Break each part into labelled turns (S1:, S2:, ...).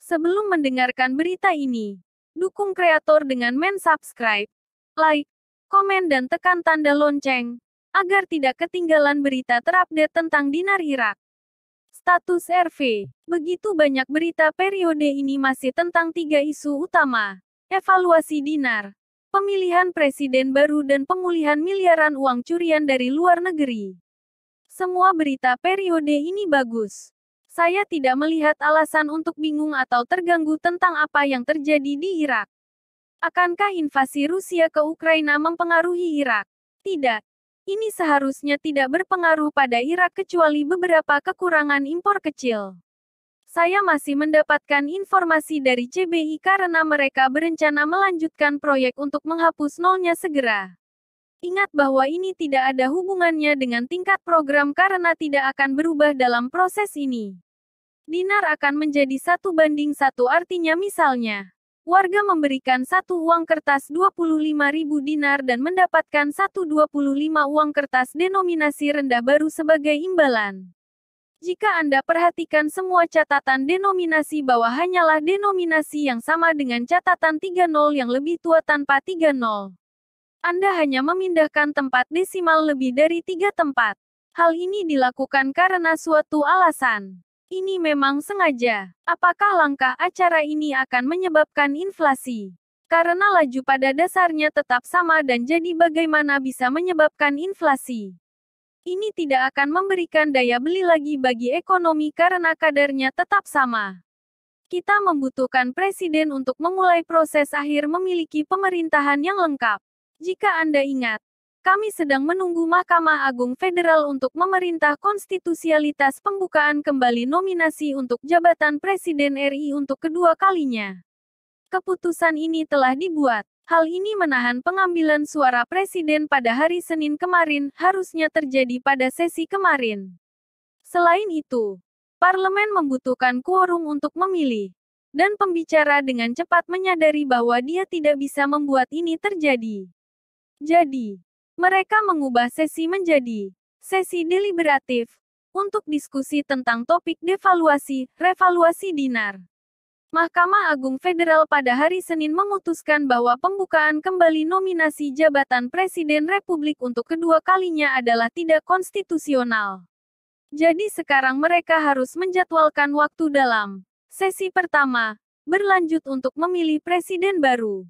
S1: Sebelum mendengarkan berita ini, dukung kreator dengan subscribe, like, komen dan tekan tanda lonceng, agar tidak ketinggalan berita terupdate tentang Dinar Irak. Status RV. Begitu banyak berita periode ini masih tentang 3 isu utama. Evaluasi Dinar, pemilihan presiden baru dan pemulihan miliaran uang curian dari luar negeri. Semua berita periode ini bagus. Saya tidak melihat alasan untuk bingung atau terganggu tentang apa yang terjadi di Irak. Akankah invasi Rusia ke Ukraina mempengaruhi Irak? Tidak. Ini seharusnya tidak berpengaruh pada Irak kecuali beberapa kekurangan impor kecil. Saya masih mendapatkan informasi dari CBI karena mereka berencana melanjutkan proyek untuk menghapus nolnya segera. Ingat bahwa ini tidak ada hubungannya dengan tingkat program karena tidak akan berubah dalam proses ini. Dinar akan menjadi 1:1 artinya misalnya, warga memberikan satu uang kertas 25.000 dinar dan mendapatkan 125 uang kertas denominasi rendah baru sebagai imbalan. Jika Anda perhatikan semua catatan denominasi bawah hanyalah denominasi yang sama dengan catatan 30 yang lebih tua tanpa 30. Anda hanya memindahkan tempat desimal lebih dari 3 tempat. Hal ini dilakukan karena suatu alasan. Ini memang sengaja. Apakah langkah acara ini akan menyebabkan inflasi? Karena laju pada dasarnya tetap sama dan jadi bagaimana bisa menyebabkan inflasi? Ini tidak akan memberikan daya beli lagi bagi ekonomi karena kadarnya tetap sama. Kita membutuhkan presiden untuk memulai proses akhir memiliki pemerintahan yang lengkap. Jika Anda ingat, kami sedang menunggu Mahkamah Agung Federal untuk memerintah konstitusialitas pembukaan kembali nominasi untuk jabatan Presiden RI untuk kedua kalinya. Keputusan ini telah dibuat. Hal ini menahan pengambilan suara Presiden pada hari Senin kemarin, harusnya terjadi pada sesi kemarin. Selain itu, Parlemen membutuhkan quorum untuk memilih. Dan pembicara dengan cepat menyadari bahwa dia tidak bisa membuat ini terjadi. Jadi, mereka mengubah sesi menjadi sesi deliberatif untuk diskusi tentang topik devaluasi, revaluasi dinar. Mahkamah Agung Federal pada hari Senin memutuskan bahwa pembukaan kembali nominasi jabatan Presiden Republik untuk kedua kalinya adalah tidak konstitusional. Jadi sekarang mereka harus menjadwalkan waktu dalam sesi pertama, berlanjut untuk memilih presiden baru.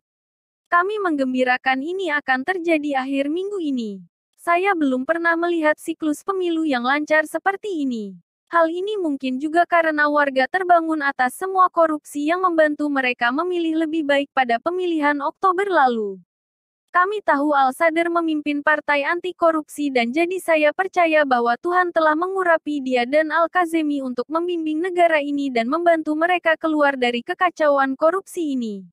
S1: Kami menggembirakan ini akan terjadi akhir minggu ini. Saya belum pernah melihat siklus pemilu yang lancar seperti ini. Hal ini mungkin juga karena warga terbangun atas semua korupsi yang membantu mereka memilih lebih baik pada pemilihan Oktober lalu. Kami tahu Al-Sadr memimpin partai anti korupsi dan jadi saya percaya bahwa Tuhan telah mengurapi dia dan Al-Kazemi untuk membimbing negara ini dan membantu mereka keluar dari kekacauan korupsi ini.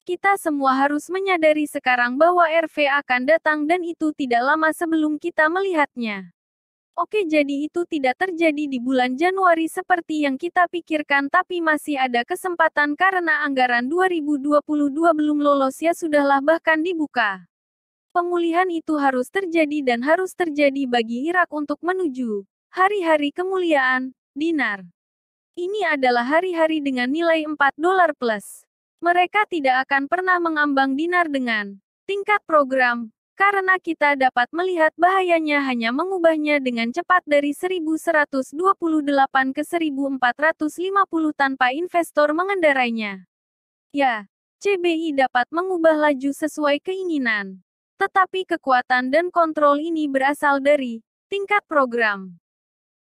S1: Kita semua harus menyadari sekarang bahwa RV akan datang dan itu tidak lama sebelum kita melihatnya. Oke, jadi itu tidak terjadi di bulan Januari seperti yang kita pikirkan, tapi masih ada kesempatan karena anggaran 2022 belum lolos ya sudahlah bahkan dibuka. Pemulihan itu harus terjadi dan harus terjadi bagi Irak untuk menuju hari-hari kemuliaan dinar. Ini adalah hari-hari dengan nilai $4 plus. Mereka tidak akan pernah mengambang dinar dengan tingkat program, karena kita dapat melihat bahayanya hanya mengubahnya dengan cepat dari 1128 ke 1450 tanpa investor mengendarainya. Ya, CBI dapat mengubah laju sesuai keinginan. Tetapi kekuatan dan kontrol ini berasal dari tingkat program.